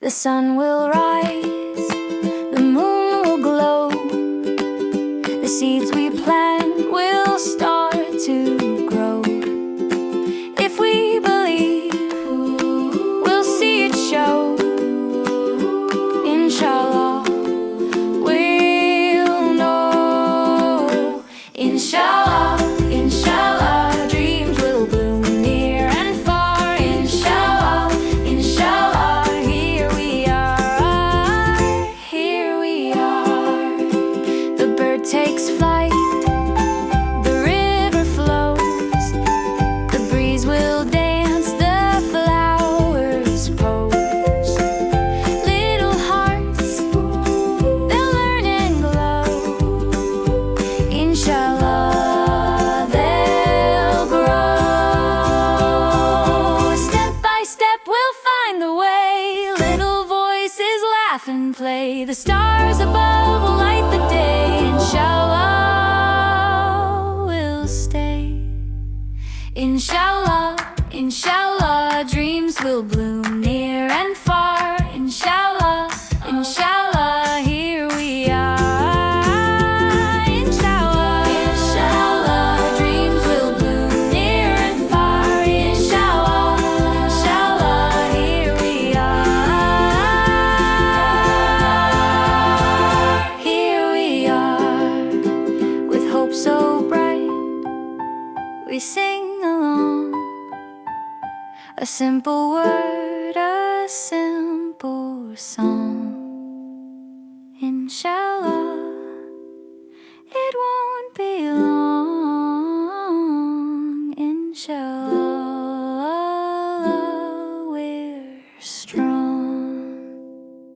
The sun will rise, the moon will glow, the seeds we plant will start to grow. If we believe, we'll see it show. Inshallah, we'll know. Inshallah, inshallah, dreams will bloom near and far. Inshallah, inshallah, here we are. The bird takes flight, the river flows, the breeze will dance, the flowers pose. Little hearts, they'll learn and glow. Inshallah, they'll grow. Step by step, we'll find the way. Little voices laugh and play. The stars above will light the day. Inshallah, we'll stay. Inshallah, inshallah, dreams will bloom near and far. Inshallah, inshallah, here we are. Inshallah, inshallah, dreams will bloom near and far. Inshallah, inshallah, here we are. Here we are, with hope so bright, we sing along. A simple word, a simple song.